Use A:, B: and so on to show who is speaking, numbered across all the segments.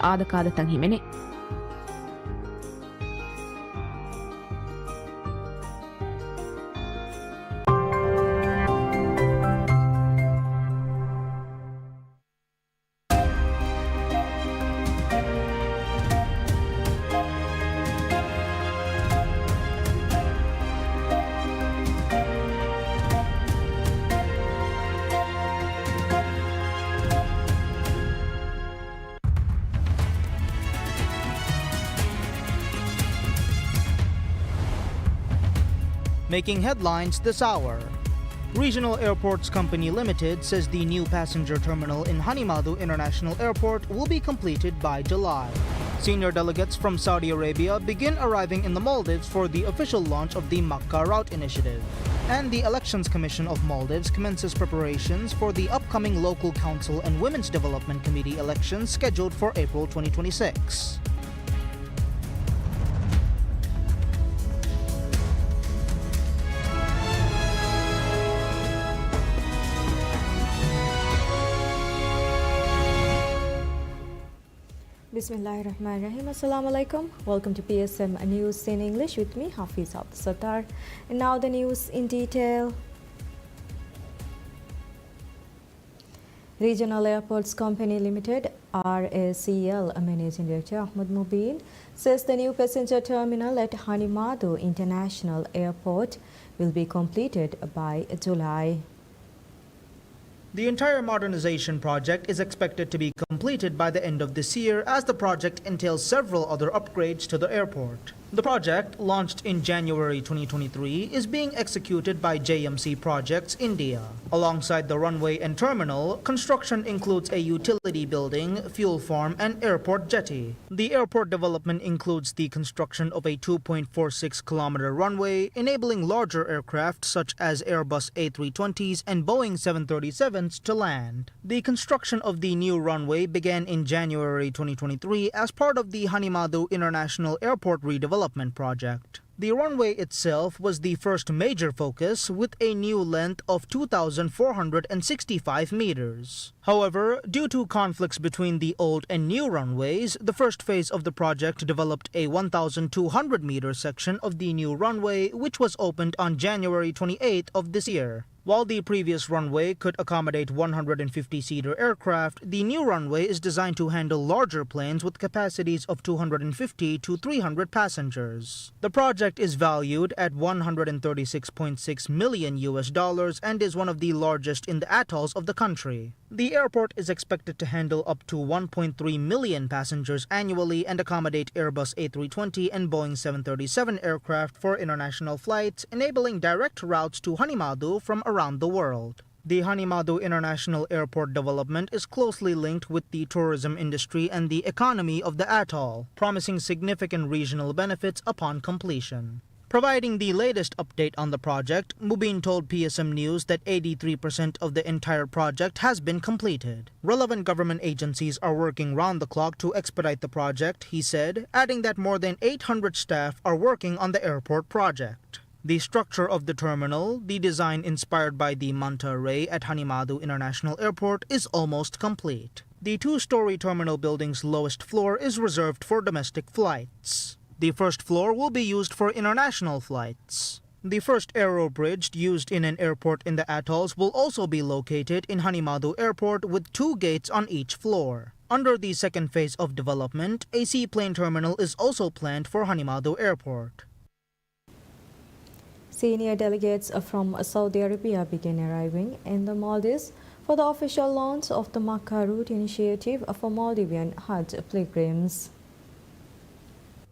A: ada kada tanghimini.
B: Making headlines this hour. Regional Airports Company Limited says the new passenger terminal in Hanimadu International Airport will be completed by July. Senior delegates from Saudi Arabia begin arriving in the Maldives for the official launch of the Makkah Route Initiative. And the Elections Commission of Maldives commences preparations for the upcoming Local Council and Women's Development Committee elections scheduled for April 2026.
C: Bismillahirrahmanirrahim. Assalamu alaikum. Welcome to PSM News in English with me, Hafiz Abdul Sattar. And now the news in detail. Regional Airports Company Limited, RACL Managing Director Ahmad Mubin says the new passenger terminal at Hanimadu International Airport will be completed by July.
B: The entire modernization project is expected to be completed by the end of this year, as the project entails several other upgrades to the airport. The project, launched in January 2023, is being executed by JMC Projects India. Alongside the runway and terminal, construction includes a utility building, fuel farm, and airport jetty. The airport development includes the construction of a 2.46-kilometer runway, enabling larger aircraft such as Airbus A320s and Boeing 737s to land. The construction of the new runway began in January 2023 as part of the Hanimadu International Airport redevelopment project. The runway itself was the first major focus, with a new length of 2,465 meters. However, due to conflicts between the old and new runways, the first phase of the project developed a 1,200-meter section of the new runway, which was opened on January 28th of this year. While the previous runway could accommodate 150-seater aircraft, the new runway is designed to handle larger planes with capacities of 250 to 300 passengers. The project is valued at $136.6 million and is one of the largest in the atolls of the country. The airport is expected to handle up to 1.3 million passengers annually and accommodate Airbus A320 and Boeing 737 aircraft for international flights, enabling direct routes to Hanimadu from around the world. The Hanimadu International Airport development is closely linked with the tourism industry and the economy of the atoll, promising significant regional benefits upon completion. Providing the latest update on the project, Mubin told PSM News that 83% of the entire project has been completed. Relevant government agencies are working round the clock to expedite the project, he said, adding that more than 800 staff are working on the airport project. The structure of the terminal, the design inspired by the Manta Array at Hanimadu International Airport, is almost complete. The two-story terminal building's lowest floor is reserved for domestic flights. The first floor will be used for international flights. The first aero bridge used in an airport in the atolls will also be located in Hanimadu Airport with 2 gates on each floor. Under the second phase of development, a seaplane terminal is also planned for Hanimadu Airport.
C: Senior delegates from Saudi Arabia begin arriving in the Maldives for the official launch of the Makkah Route Initiative for Maldivian Hajj pilgrims.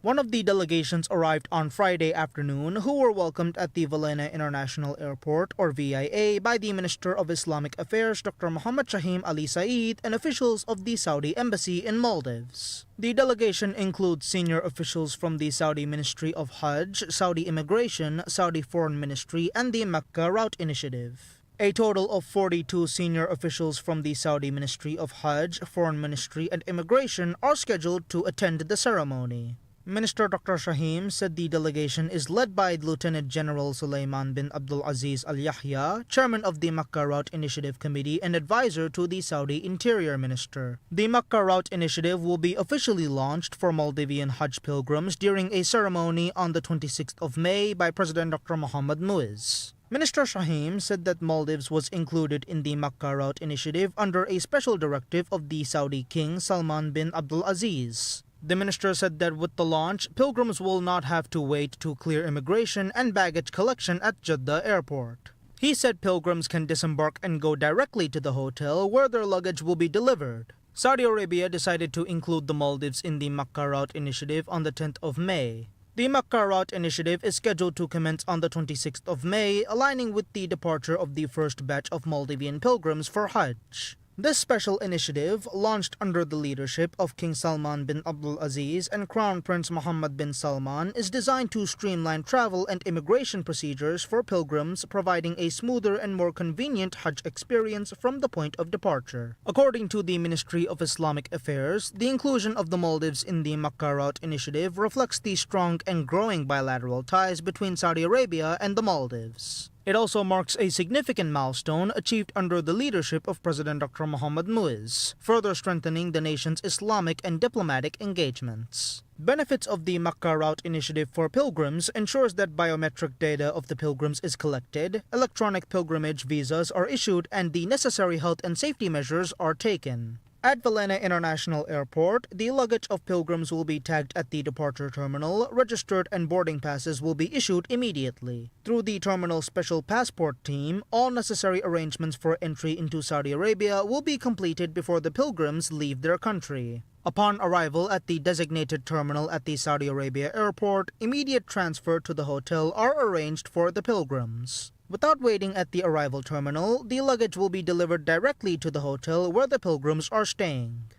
B: One of the delegations arrived on Friday afternoon, who were welcomed at the Valena International Airport, or VIA, by the Minister of Islamic Affairs, Dr. Muhammad Shahim Ali Saeed, and officials of the Saudi Embassy in Maldives. The delegation includes senior officials from the Saudi Ministry of Hajj, Saudi Immigration, Saudi Foreign Ministry, and the Makkah Route Initiative. A total of 42 senior officials from the Saudi Ministry of Hajj, Foreign Ministry, and Immigration are scheduled to attend the ceremony. Minister Dr. Shaheen said the delegation is led by Lieutenant General Sulaiman bin Abdul Aziz Al Yahya, chairman of the Makkah Route Initiative Committee and advisor to the Saudi Interior Minister. The Makkah Route Initiative will be officially launched for Maldivian Hajj pilgrims during a ceremony on the 26th of May by President Dr. Mohammed Muiz. Minister Shaheen said that Maldives was included in the Makkah Route Initiative under a special directive of the Saudi King Salman bin Abdul Aziz. The minister said that with the launch, pilgrims will not have to wait to clear immigration and baggage collection at Jeddah Airport. He said pilgrims can disembark and go directly to the hotel where their luggage will be delivered. Saudi Arabia decided to include the Maldives in the Makkah Route Initiative on the 10th of May. The Makkah Route Initiative is scheduled to commence on the 26th of May, aligning with the departure of the first batch of Maldivian pilgrims for Hajj. This special initiative, launched under the leadership of King Salman bin Abdul Aziz and Crown Prince Mohammed bin Salman, is designed to streamline travel and immigration procedures for pilgrims, providing a smoother and more convenient Hajj experience from the point of departure. According to the Ministry of Islamic Affairs, the inclusion of the Maldives in the Makkah Route Initiative reflects the strong and growing bilateral ties between Saudi Arabia and the Maldives. It also marks a significant milestone achieved under the leadership of President Dr. Mohammed Muiz, further strengthening the nation's Islamic and diplomatic engagements. Benefits of the Makkah Route Initiative for pilgrims ensures that biometric data of the pilgrims is collected, electronic pilgrimage visas are issued, and the necessary health and safety measures are taken. At Vallena International Airport, the luggage of pilgrims will be tagged at the departure terminal, registered, and boarding passes will be issued immediately. Through the terminal special passport team, all necessary arrangements for entry into Saudi Arabia will be completed before the pilgrims leave their country. Upon arrival at the designated terminal at the Saudi Arabia airport, immediate transfer to the hotel are arranged for the pilgrims. Without waiting at the arrival terminal, the luggage will be delivered directly to the hotel where the pilgrims are staying.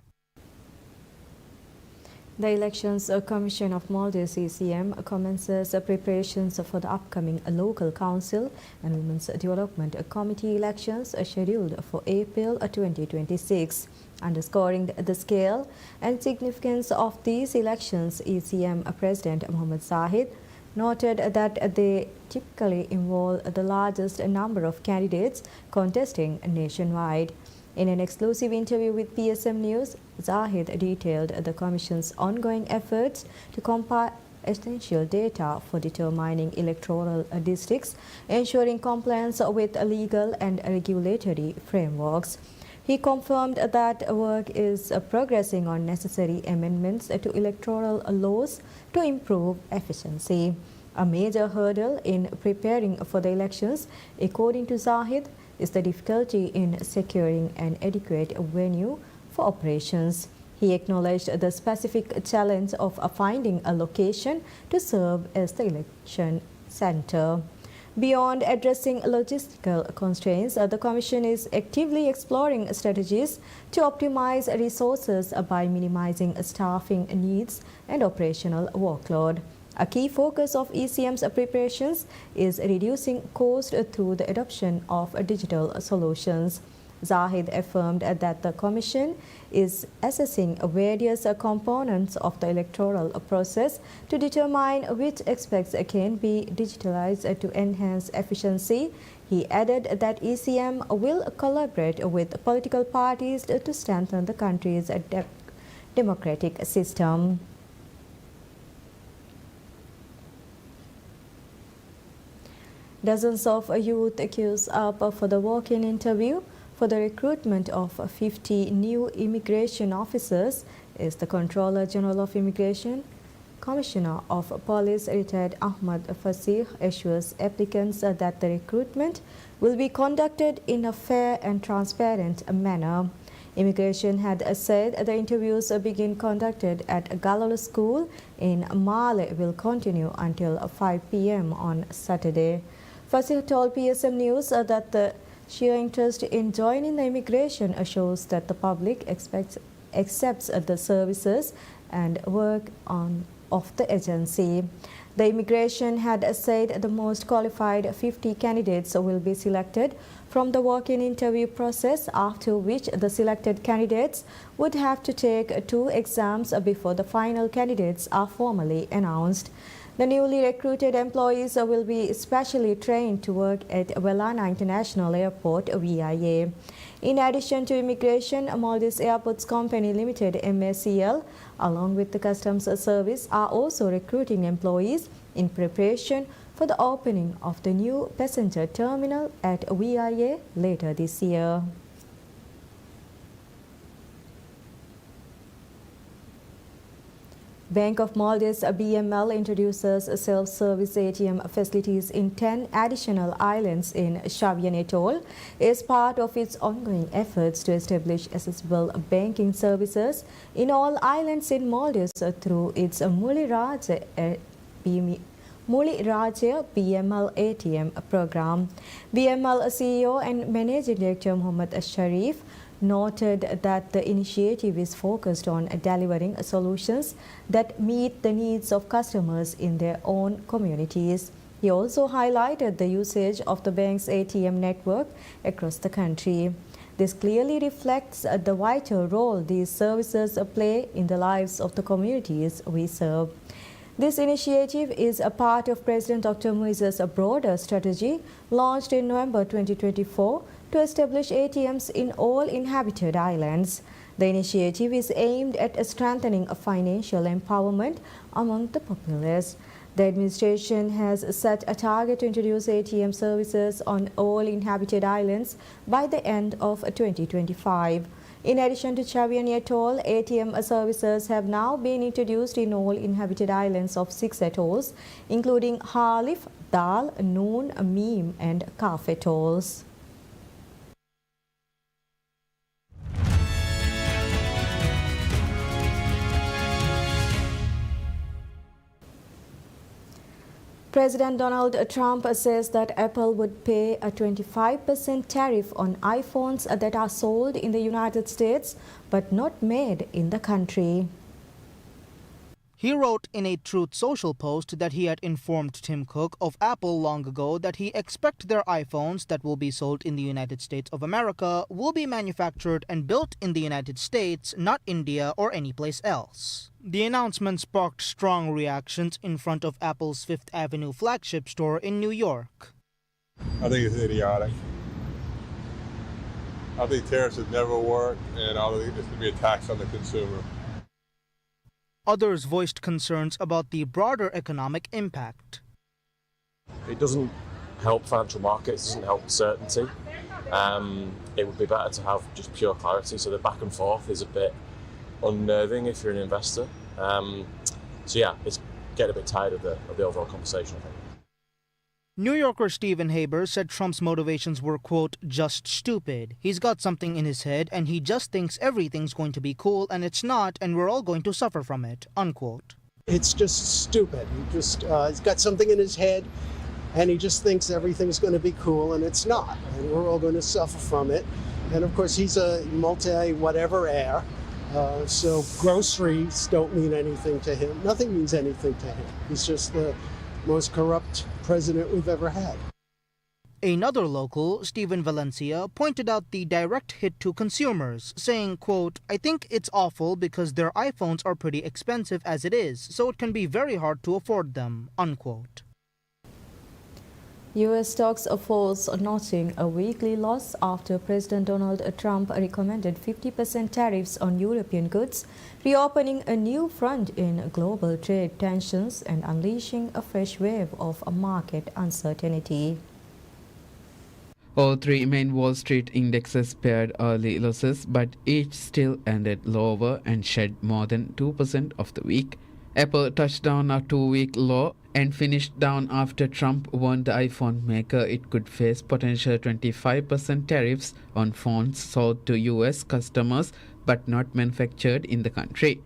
C: The Elections Commission of Maldives ECM commences preparations for the upcoming local council and Women's Development Committee elections scheduled for April 2026. Underscoring the scale and significance of these elections, ECM President Mohammed Zahid noted that they typically involve the largest number of candidates contesting nationwide. In an exclusive interview with PSM News, Zahid detailed the Commission's ongoing efforts to compile essential data for determining electoral districts, ensuring compliance with legal and regulatory frameworks. He confirmed that work is progressing on necessary amendments to electoral laws to improve efficiency. A major hurdle in preparing for the elections, according to Zahid, is the difficulty in securing an adequate venue for operations. He acknowledged the specific challenge of finding a location to serve as the election center. Beyond addressing logistical constraints, the Commission is actively exploring strategies to optimize resources by minimizing staffing needs and operational workload. A key focus of ECM's preparations is reducing cost through the adoption of digital solutions. Zahid affirmed that the Commission is assessing various components of the electoral process to determine which aspects can be digitalized to enhance efficiency. He added that ECM will collaborate with political parties to strengthen the country's democratic system. Dozens of youth queues up for the walk-in interview for the recruitment of 50 new immigration officers, is the Controller General of Immigration. Commissioner of Police retired Ahmad Fasih assures applicants that the recruitment will be conducted in a fair and transparent manner. Immigration had said the interviews begin conducted at Galalo School in Male will continue until 5 p.m. on Saturday. Fasih told PSM News that the sheer interest in joining the immigration shows that the public accepts the services and work on of the agency. The immigration had said the most qualified 50 candidates will be selected from the walk-in interview process, after which the selected candidates would have to take 2 exams before the final candidates are formally announced. The newly recruited employees will be specially trained to work at Velana International Airport, VIA. In addition to immigration, Maldives Airports Company Limited, MACL, along with the Customs Service, are also recruiting employees in preparation for the opening of the new passenger terminal at VIA later this year. Bank of Maldives BML introduces self-service ATM facilities in 10 additional islands in Shavian Atoll as part of its ongoing efforts to establish accessible banking services in all islands in Maldives through its Muli Raja BML ATM program. BML CEO and Managing Director Muhammad Sharif noted that the initiative is focused on delivering solutions that meet the needs of customers in their own communities. He also highlighted the usage of the bank's ATM network across the country. This clearly reflects the vital role these services play in the lives of the communities we serve. This initiative is a part of President Dr. Muizza's broader strategy launched in November 2024 to establish ATMs in all inhabited islands. The initiative is aimed at strengthening financial empowerment among the populace. The administration has set a target to introduce ATM services on all inhabited islands by the end of 2025. In addition to Shavian Atoll, ATM services have now been introduced in all inhabited islands of 6 atolls, including Halif, Dal, Noon, Meem and Kaf atolls. President Donald Trump says that Apple would pay a 25% tariff on iPhones that are sold in the United States but not made in the country.
B: He wrote in a Truth Social post that he had informed Tim Cook of Apple long ago that he expects their iPhones that will be sold in the United States of America will be manufactured and built in the United States, not India or anyplace else. The announcement sparked strong reactions in front of Apple's Fifth Avenue flagship store in New York.
A: I think it's idiotic. I think tariffs have never worked, and I think this could be a tax on the consumer.
B: Others voiced concerns about the broader economic impact.
D: It doesn't help financial markets, it doesn't help certainty. It would be better to have just pure clarity, so the back and forth is a bit unnerving if you're an investor. So yeah, it's getting a bit tired of the overall conversation, I think.
B: New Yorker Stephen Haber said Trump's motivations were, quote, just stupid. He's got something in his head and he just thinks everything's going to be cool and it's not, and we're all going to suffer from it, unquote.
E: It's just stupid. He's got something in his head and he just thinks everything's going to be cool and it's not, and we're all going to suffer from it. And of course he's a multi-whatever heir, so groceries don't mean anything to him. Nothing means anything to him. He's just the most corrupt president we've ever had.
B: Another local, Stephen Valencia, pointed out the direct hit to consumers, saying, quote, I think it's awful because their iPhones are pretty expensive as it is, so it can be very hard to afford them, unquote.
C: U.S. stocks falls, notching a weekly loss after President Donald Trump recommended 50% tariffs on European goods, reopening a new front in global trade tensions and unleashing a fresh wave of market uncertainty.
F: All 3 main Wall Street indexes paired early losses, but each still ended lower and shed more than 2% of the week. Apple touched down a 2-week low and finished down after Trump warned the iPhone maker it could face potential 25% tariffs on phones sold to U.S. customers but not manufactured in the country.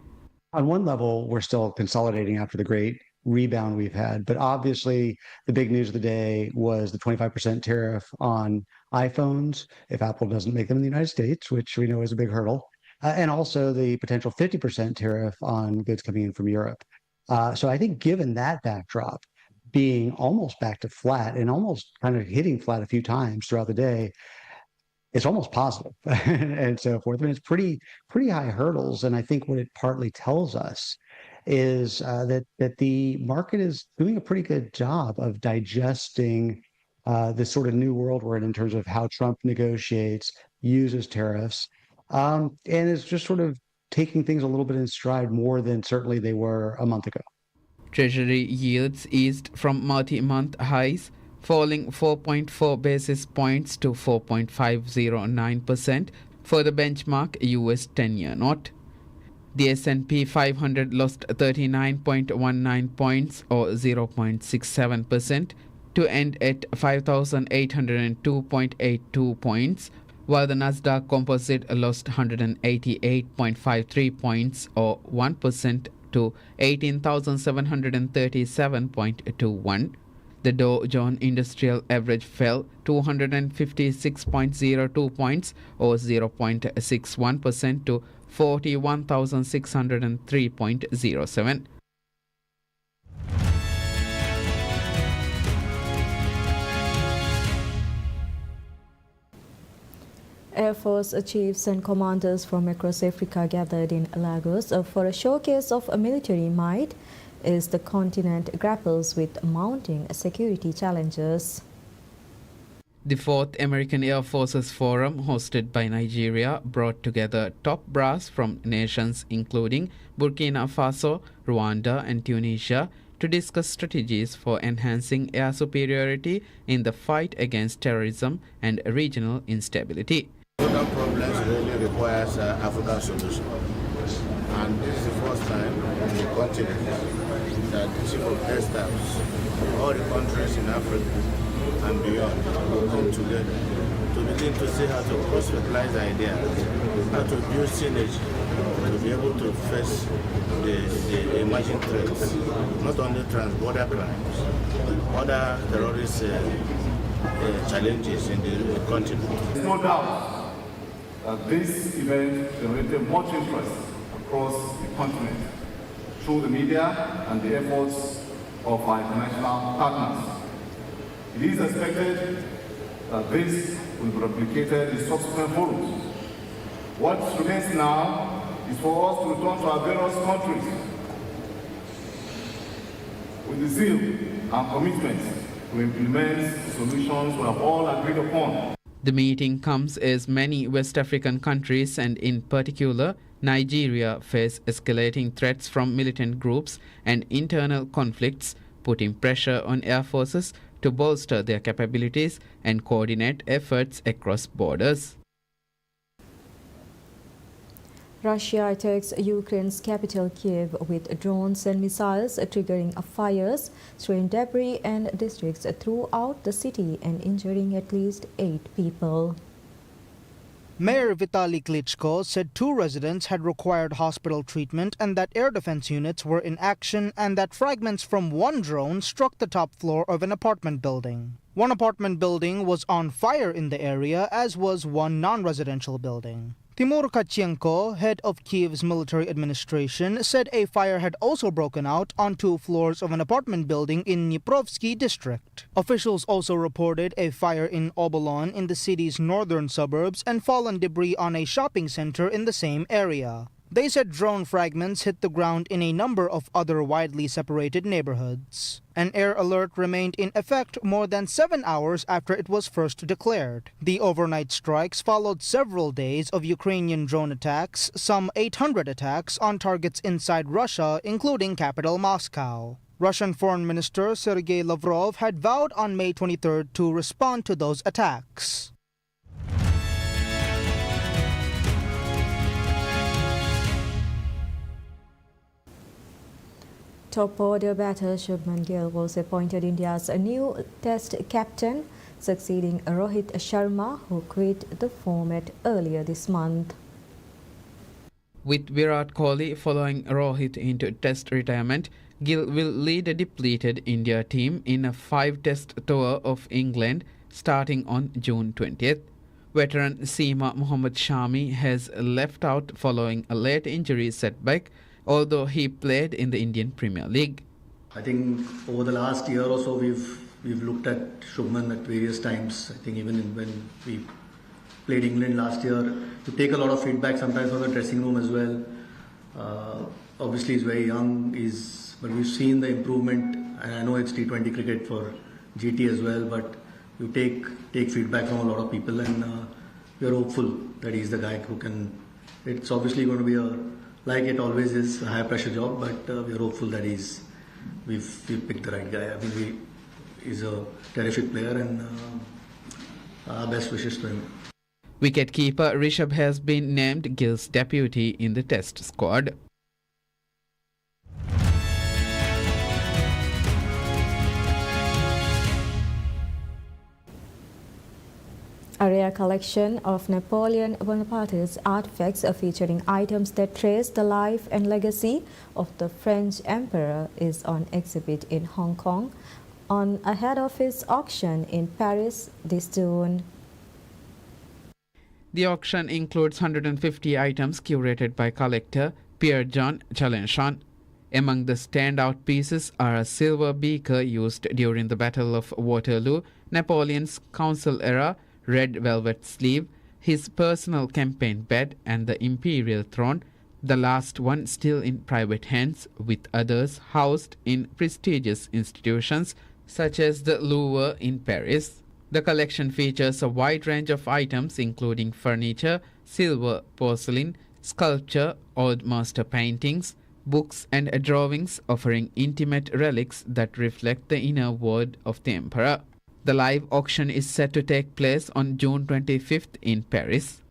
G: On one level, we're still consolidating after the great rebound we've had, but obviously the big news of the day was the 25% tariff on iPhones if Apple doesn't make them in the United States, which we know is a big hurdle, and also the potential 50% tariff on goods coming in from Europe. So I think given that backdrop, being almost back to flat and almost kind of hitting flat a few times throughout the day, it's almost positive and so forth. I mean, it's pretty high hurdles, and I think what it partly tells us is that the market is doing a pretty good job of digesting this sort of new world we're in terms of how Trump negotiates, uses tariffs, and is just sort of taking things a little bit in stride more than certainly they were a month ago.
F: Treasury yields eased from multi-month highs, falling 4.4 basis points to 4.509% for the benchmark US 10-year note. The S&P 500 lost 39.19 points or 0.67% to end at 5,802.82 points, while the Nasdaq Composite lost 188.53 points or 1% to 18,737.21. The Dow Jones Industrial Average fell 256.02 points or 0.61% to 41,603.07.
C: Air Force chiefs and commanders from across Africa gathered in Lagos for a showcase of military might as the continent grapples with mounting security challenges.
F: The 4th American Air Forces Forum, hosted by Nigeria, brought together top brass from nations including Burkina Faso, Rwanda, and Tunisia to discuss strategies for enhancing air superiority in the fight against terrorism and regional instability.
H: African problems really requires African solution, and this is the first time in the continent that the chief of air staffs, all the countries in Africa and beyond, will come together to begin to see how to cross-fertilize ideas, how to build synergy, to be able to face the emerging threats, not only trans-border crimes, but other terrorist challenges in the continent.
I: There's no doubt that this event generated much interest across the continent through the media and the efforts of our international partners. It is expected that this will be replicated in subsequent forums. What remains now is for us to return to our various countries with the zeal and commitment to implement solutions we have all agreed upon.
F: The meeting comes as many West African countries, and in particular Nigeria, face escalating threats from militant groups and internal conflicts, putting pressure on air forces to bolster their capabilities and coordinate efforts across borders.
C: Russia attacks Ukraine's capital Kiev with drones and missiles, triggering fires, throwing debris and districts throughout the city and injuring at least 8 people.
B: Mayor Vitaly Klitschko said 2 residents had required hospital treatment and that air defense units were in action and that fragments from one drone struck the top floor of an apartment building. One apartment building was on fire in the area, as was one non-residential building. Timur Kachenko, head of Kiev's military administration, said a fire had also broken out on 2 floors of an apartment building in Dniprovsky district. Officials also reported a fire in Obolon in the city's northern suburbs and fallen debris on a shopping center in the same area. They said drone fragments hit the ground in a number of other widely separated neighborhoods. An air alert remained in effect more than 7 hours after it was first declared. The overnight strikes followed several days of Ukrainian drone attacks, some 800 attacks on targets inside Russia, including capital Moscow. Russian Foreign Minister Sergei Lavrov had vowed on May 23rd to respond to those attacks.
C: Top order batter Shubman Gill was appointed India's new Test captain, succeeding Rohit Sharma, who quit the format earlier this month.
F: With Virat Kohli following Rohit into Test retirement, Gill will lead a depleted India team in a 5-test tour of England starting on June 20th. Veteran seamer Mohammad Shami has left out following a late injury setback, although he played in the Indian Premier League.
J: I think over the last year or so, we've looked at Shubman at various times. I think even when we played England last year, you take a lot of feedback sometimes from the dressing room as well. Obviously, he's very young, but we've seen the improvement, and I know it's T20 cricket for GT as well, but you take feedback from a lot of people, and we're hopeful that he's the guy who can. It's obviously going to be like it always is, a high pressure job, but we're hopeful that we've picked the right guy. I mean, he's a terrific player, and our best wishes to him.
F: Wicketkeeper Rishabh has been named Gill's deputy in the Test squad.
C: A rare collection of Napoleon Bonaparte's artifacts featuring items that trace the life and legacy of the French emperor is on exhibit in Hong Kong ahead of his auction in Paris this June.
F: The auction includes 150 items curated by collector Pierre-Jean Chalenchan. Among the standout pieces are a silver beaker used during the Battle of Waterloo, Napoleon's council-era red velvet sleeve, his personal campaign bed, and the imperial throne, the last one still in private hands, with others housed in prestigious institutions such as the Louvre in Paris. The collection features a wide range of items including furniture, silver, porcelain, sculpture, old master paintings, books and drawings offering intimate relics that reflect the inner world of the emperor. The live auction is set to take place on June 25th in Paris.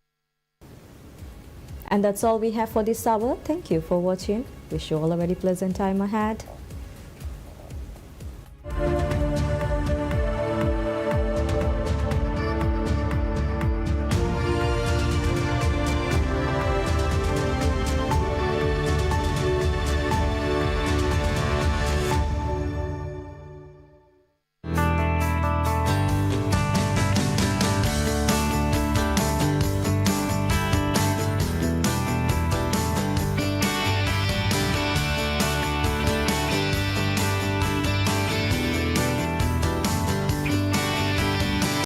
C: And that's all we have for this hour. Thank you for watching. Wish you all a very pleasant time ahead.